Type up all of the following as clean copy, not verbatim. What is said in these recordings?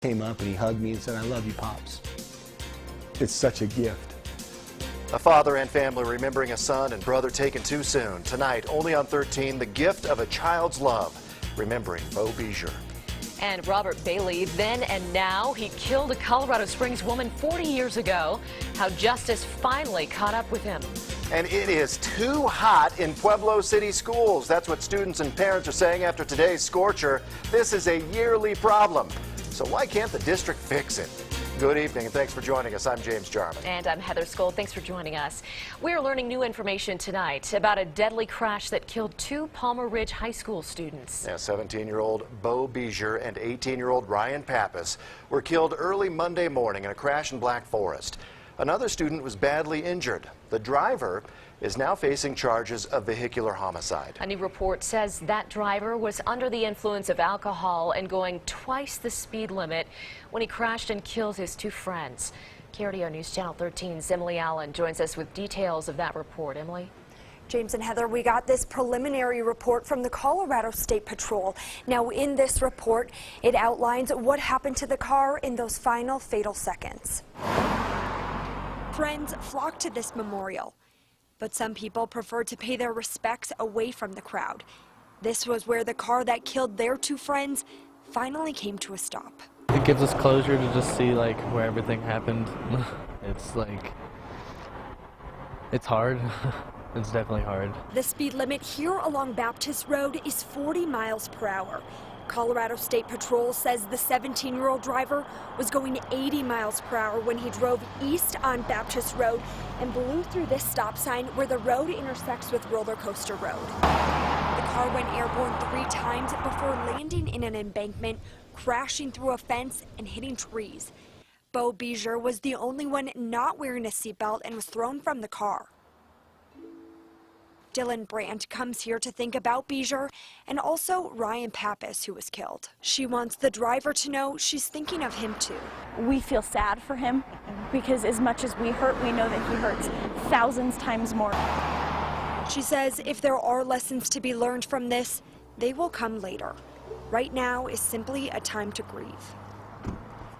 Came up and he hugged me and said, "I love you, Pops." It's such a gift. A father and family remembering a son and brother taken too soon. Tonight, only on 13, the gift of a child's love, remembering Beau Bizier. And Robert Bailey, then and now, he killed a Colorado Springs woman 40 years ago. How justice finally caught up with him. And it is too hot in Pueblo City schools. That's what students and parents are saying after today's scorcher. This is a yearly problem. So why can't the district fix it? Good evening, and thanks for joining us. I'm James Jarman. And I'm Heather Skold. Thanks for joining us. We're learning new information tonight about a deadly crash that killed two Palmer Ridge High School students. Yeah, 17-year-old Beau Bizier and 18-year-old Ryan Pappas were killed early Monday morning in a crash in Black Forest. Another student was badly injured. The driver is now facing charges of vehicular homicide. A new report says that driver was under the influence of alcohol and going twice the speed limit when he crashed and killed his two friends. KRDO News Channel 13's Emily Allen joins us with details of that report. Emily? James and Heather, we got this preliminary report from the Colorado State Patrol. Now, in this report, it outlines what happened to the car in those final fatal seconds. Friends flocked to this memorial, but some people preferred to pay their respects away from the crowd. This was where the car that killed their two friends finally came to a stop. It gives us closure to just see like where everything happened. It's like, it's hard. It's definitely hard. The speed limit here along Baptist Road is 40 miles per hour. Colorado State Patrol says the 17-year-old driver was going 80 miles per hour when he drove east on Baptist Road and blew through this stop sign where the road intersects with Roller Coaster Road. The car went airborne 3 times before landing in an embankment, crashing through a fence and hitting trees. Beau Bizier was the only one not wearing a seatbelt and was thrown from the car. Dylan Brandt comes here to think about Bizier and also Ryan Pappas, who was killed. She wants the driver to know she's thinking of him too. We feel sad for him because as much as we hurt, we know that he hurts thousands times more. She says if there are lessons to be learned from this, they will come later. Right now is simply a time to grieve.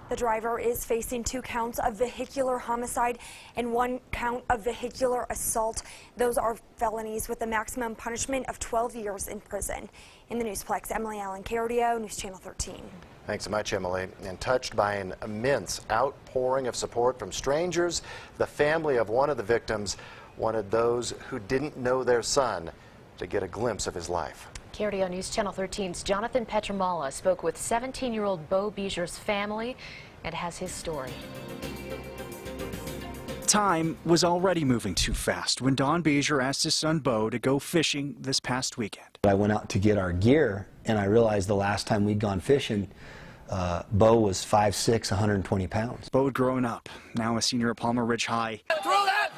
The driver is facing 2 counts of vehicular homicide and 1 count of vehicular assault. Those are felonies with a maximum punishment of 12 years in prison. In the Newsplex, Emily Allen, KRDO News Channel 13. Thanks so much, Emily. And touched by an immense outpouring of support from strangers, the family of one of the victims wanted those who didn't know their son to get a glimpse of his life. KRDO News Channel 13's Jonathan Petramala spoke with 17-year-old Beau Bizier's family and has his story. Time was already moving too fast when Don Bizier asked his son Beau to go fishing this past weekend. I went out to get our gear and I realized the last time we'd gone fishing, Beau was 5'6", 120 pounds. Beau had grown up, now a senior at Palmer Ridge High. Throw that,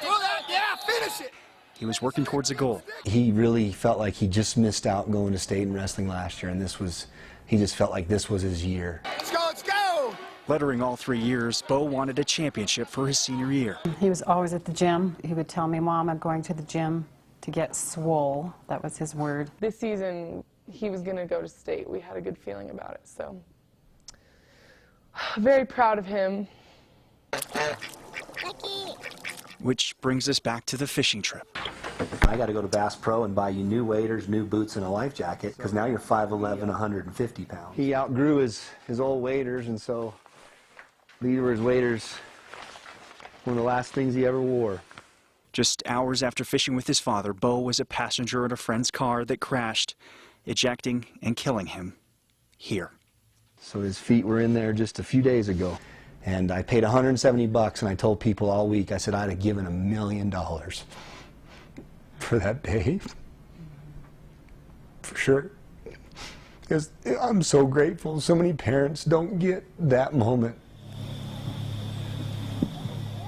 yeah, finish it! He was working towards a goal. He really felt like he just missed out going to state and wrestling last year, and he just felt like this was his year. Let's go, let's go! Lettering all 3 years, Beau wanted a championship for his senior year. He was always at the gym. He would tell me, "Mom, I'm going to the gym to get swole." That was his word. This season, he was going to go to state. We had a good feeling about it, so very proud of him. Which brings us back to the fishing trip. I got to go to Bass Pro and buy you new waders, new boots, and a life jacket, because now you're 5'11", 150 pounds. He outgrew his old waders, and so these were his waders, one of the last things he ever wore. Just hours after fishing with his father, Beau was a passenger in a friend's car that crashed, ejecting and killing him here. So his feet were in there just a few days ago. And I paid $170, and I told people all week, I said I'd have given $1 million for that day. For sure. Because I'm so grateful. So many parents don't get that moment.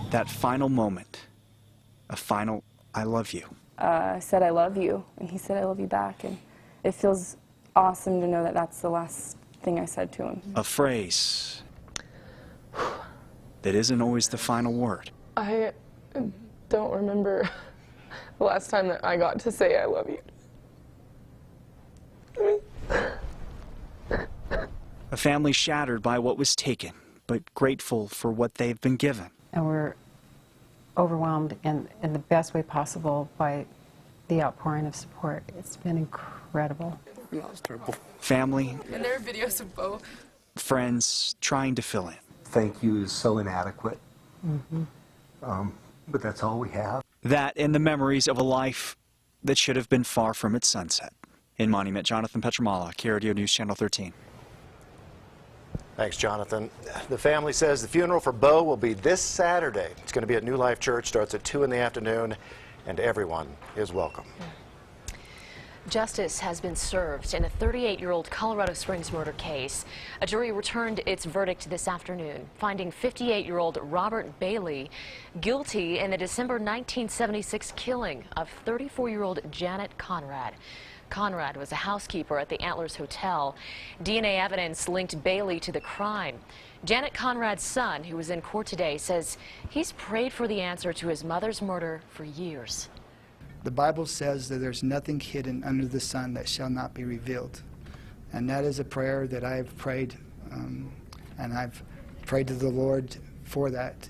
That final moment, a final "I love you." I said I love you, and he said I love you back, and it feels awesome to know that that's the last thing I said to him. A phrase that isn't always the final word. I don't remember the last time that I got to say I love you. A family shattered by what was taken, but grateful for what they've been given. And we're overwhelmed in the best way possible by the outpouring of support. It's been incredible. It's terrible. Family. And there are videos of Bo. Friends trying to fill in. Thank you is so inadequate. But that's all we have. That and the memories of a life that should have been far from its sunset. In Monument, Jonathan Petramala, KRDO News Channel 13. Thanks, Jonathan. The family says the funeral for Bo will be this Saturday. It's going to be at New Life Church, starts at 2 in the afternoon, and everyone is welcome. Justice has been served in a 38-year-old Colorado Springs murder case. A jury returned its verdict this afternoon, finding 58-year-old Robert Bailey guilty in the December 1976 killing of 34-year-old Janet Conrad. Conrad was a housekeeper at the Antlers Hotel. DNA evidence linked Bailey to the crime. Janet Conrad's son, who was in court today, says he's prayed for the answer to his mother's murder for years. The Bible says that there's nothing hidden under the sun that shall not be revealed. And that is a prayer that I've prayed, and I've prayed to the Lord for that,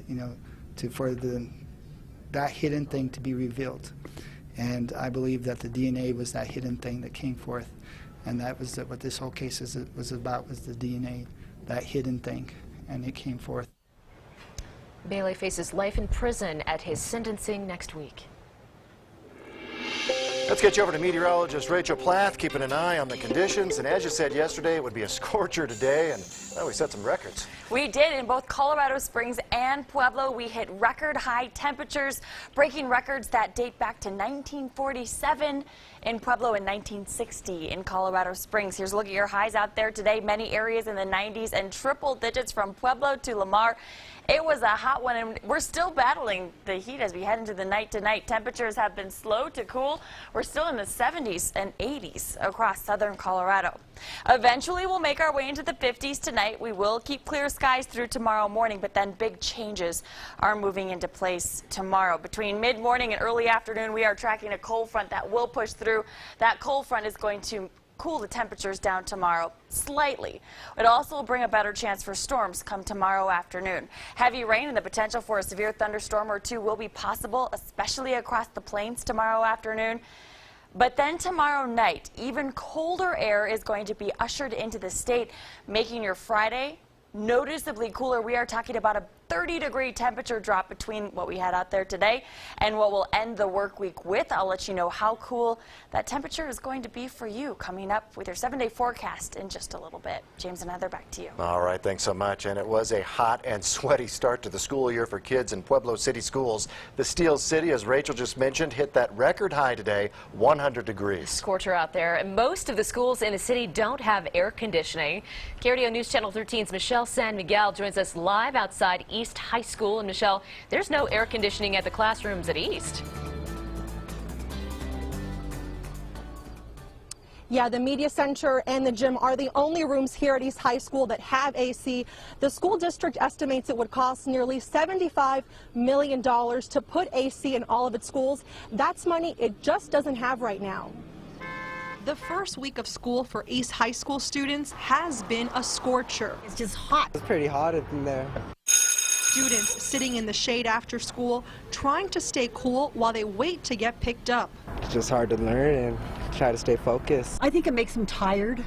for that hidden thing to be revealed. And I believe that the DNA was that hidden thing that came forth. And that was what this whole case was about, was the DNA, that hidden thing, and it came forth. Bailey faces life in prison at his sentencing next week. Let's get you over to meteorologist Rachel Plath, keeping an eye on the conditions. And as you said yesterday, it would be a scorcher today, and well, we set some records. We did. In both Colorado Springs and Pueblo, we hit record high temperatures, breaking records that date back to 1947 in Pueblo and 1960 in Colorado Springs. Here's a look at your highs out there today. Many areas in the 90s and triple digits from Pueblo to Lamar. It was a hot one, and we're still battling the heat as we head into the night tonight. Temperatures have been slow to cool. We're still in the 70s and 80s across southern Colorado. Eventually, we'll make our way into the 50s tonight. We will keep clear skies through tomorrow morning, but then big changes are moving into place tomorrow. Between mid-morning and early afternoon, we are tracking a cold front that will push through. That cold front is going to cool the temperatures down tomorrow slightly. It also will bring a better chance for storms come tomorrow afternoon. Heavy rain and the potential for a severe thunderstorm or two will be possible, especially across the plains tomorrow afternoon. But then tomorrow night, even colder air is going to be ushered into the state, making your Friday noticeably cooler. We are talking about a 30-degree temperature drop between what we had out there today and what we'll end the work week with. I'll let you know how cool that temperature is going to be for you coming up with your 7-day forecast in just a little bit. James and Heather, back to you. All right, thanks so much. And it was a hot and sweaty start to the school year for kids in Pueblo City schools. The Steel City, as Rachel just mentioned, hit that record high today, 100 degrees. Scorcher out there. Most of the schools in the city don't have air conditioning. KRDO News Channel 13's Michelle San Miguel joins us live outside East High School. And Michelle, there's no air conditioning at the classrooms at East. Yeah, the media center and the gym are the only rooms here at East High School that have AC. The school district estimates it would cost nearly $75 million to put AC in all of its schools. That's money it just doesn't have right now. The first week of school for East High School students has been a scorcher. It's just hot. It's pretty hot in there. Students sitting in the shade after school, trying to stay cool while they wait to get picked up. It's just hard to learn and try to stay focused. I think it makes them tired.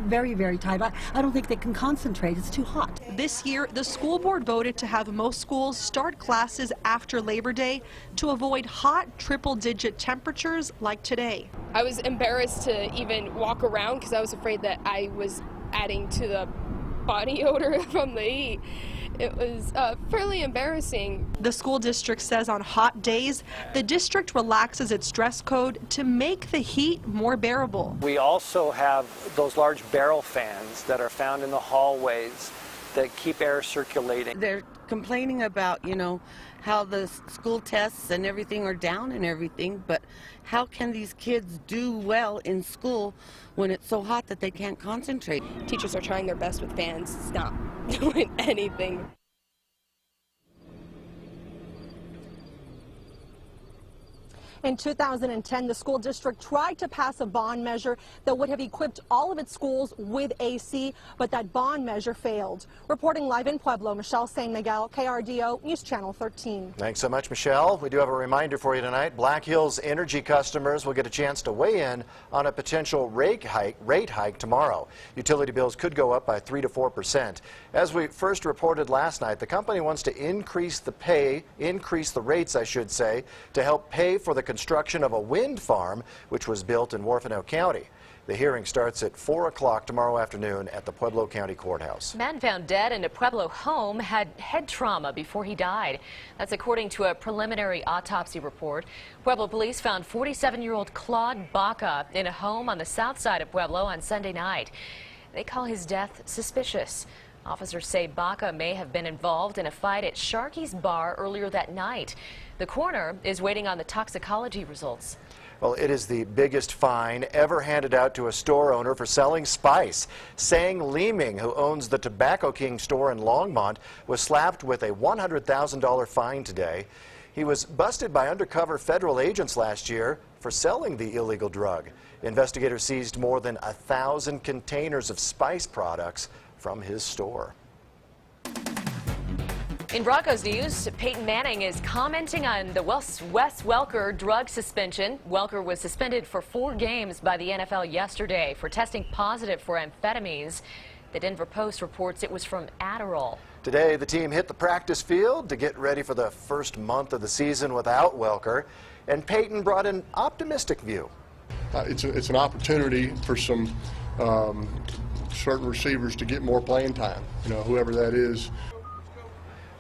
Very, very tired. I don't think they can concentrate. It's too hot. This year, the school board voted to have most schools start classes after Labor Day to avoid hot triple-digit temperatures like today. I was embarrassed to even walk around because I was afraid that I was adding to the body odor from the heat. It was fairly embarrassing. The school district says on hot days, the district relaxes its dress code to make the heat more bearable. We also have those large barrel fans that are found in the hallways that keep air circulating. They're complaining about, how the school tests and everything are down and everything, but how can these kids do well in school when it's so hot that they can't concentrate? Teachers are trying their best with fans. It's not doing anything. In 2010, the school district tried to pass a bond measure that would have equipped all of its schools with AC, but that bond measure failed. Reporting live in Pueblo, Michelle St. Miguel, KRDO News Channel 13. Thanks so much, Michelle. We do have a reminder for you tonight. Black Hills Energy customers will get a chance to weigh in on a potential rate hike tomorrow. Utility bills could go up by 3 to 4%. As we first reported last night, the company wants to increase the rates, I should say, to help pay for the construction of a wind farm, which was built in Warfano County. The hearing starts at 4 o'clock tomorrow afternoon at the Pueblo County Courthouse. A man found dead in a Pueblo home had head trauma before he died. That's according to a preliminary autopsy report. Pueblo police found 47-year-old Claude Baca in a home on the south side of Pueblo on Sunday night. They call his death suspicious. Officers say Baca may have been involved in a fight at Sharky's Bar earlier that night. The coroner is waiting on the toxicology results. Well, it is the biggest fine ever handed out to a store owner for selling spice. Sang Leeming, who owns the Tobacco King store in Longmont, was slapped with a $100,000 fine today. He was busted by undercover federal agents last year for selling the illegal drug. Investigators seized more than 1,000 containers of spice products from his store. In Broncos news, Peyton Manning is commenting on the Wes Welker drug suspension. Welker was suspended for 4 games by the NFL yesterday for testing positive for amphetamines. The Denver Post reports it was from Adderall. Today, the team hit the practice field to get ready for the first month of the season without Welker, and Peyton brought an optimistic view. It's an opportunity for some certain receivers to get more playing time, whoever that is.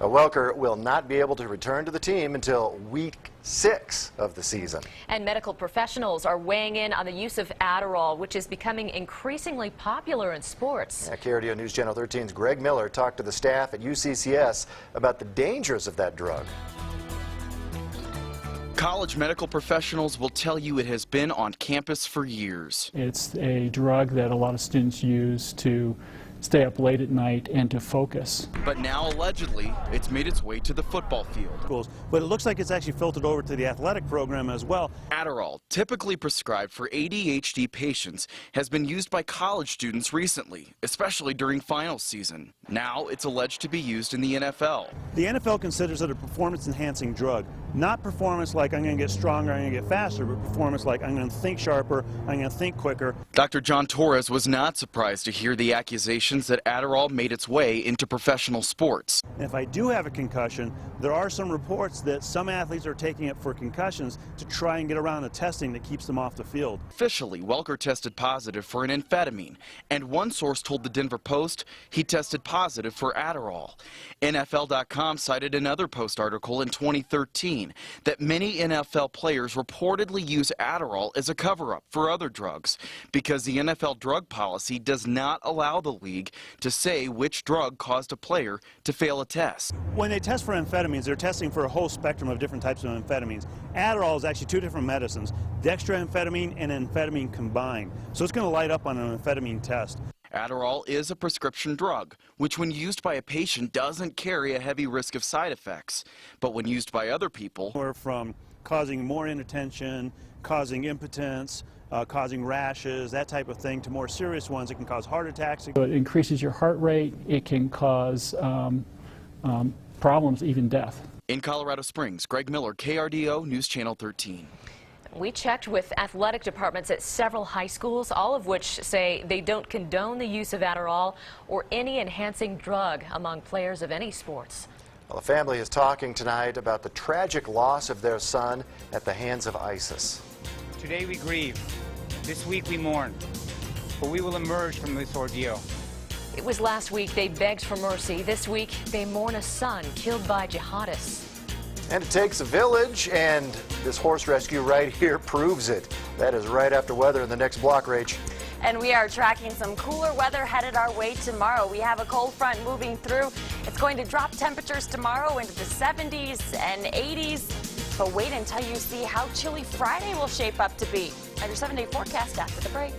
Welker will not be able to return to the team until week 6 of the season. And medical professionals are weighing in on the use of Adderall, which is becoming increasingly popular in sports. KRDO News Channel 13's Greg Miller talked to the staff at UCCS about the dangers of that drug. College medical professionals will tell you it has been on campus for years. It's a drug that a lot of students use to stay up late at night and to focus. But now, allegedly, it's made its way to the football field. But it looks like it's actually filtered over to the athletic program as well. Adderall, typically prescribed for ADHD patients, has been used by college students recently, especially during finals season. Now, it's alleged to be used in the NFL. The NFL considers it a performance-enhancing drug. Not performance like I'm going to get stronger, I'm going to get faster, but performance like I'm going to think sharper, I'm going to think quicker. Dr. John Torres was not surprised to hear the accusations that Adderall made its way into professional sports. And if I do have a concussion, there are some reports that some athletes are taking it for concussions to try and get around the testing that keeps them off the field. Officially, Welker tested positive for an amphetamine, and one source told the Denver Post he tested positive for Adderall. NFL.com cited another Post article in 2013 that many NFL players reportedly use Adderall as a cover-up for other drugs because the NFL drug policy does not allow the league to say which drug caused a player to fail a test. When they test for amphetamines, they're testing for a whole spectrum of different types of amphetamines. Adderall is actually 2 different medicines, dextroamphetamine and amphetamine combined. So it's going to light up on an amphetamine test. Adderall is a prescription drug, which when used by a patient doesn't carry a heavy risk of side effects. But when used by other people, or from causing more inattention, causing impotence, causing rashes, that type of thing, to more serious ones, it can cause heart attacks. So it increases your heart rate, it can cause problems, even death. In Colorado Springs, Greg Miller, KRDO News Channel 13. We checked with athletic departments at several high schools, all of which say they don't condone the use of Adderall or any enhancing drug among players of any sports. Well, the family is talking tonight about the tragic loss of their son at the hands of ISIS. Today we grieve. This week we mourn. But we will emerge from this ordeal. It was last week they begged for mercy. This week they mourn a son killed by jihadists. And it takes a village, and this horse rescue right here proves it. That is right after weather in the next block, Rach. And we are tracking some cooler weather headed our way tomorrow. We have a cold front moving through. It's going to drop temperatures tomorrow into the 70s and 80s. But wait until you see how chilly Friday will shape up to be. At your 7-day forecast after the break.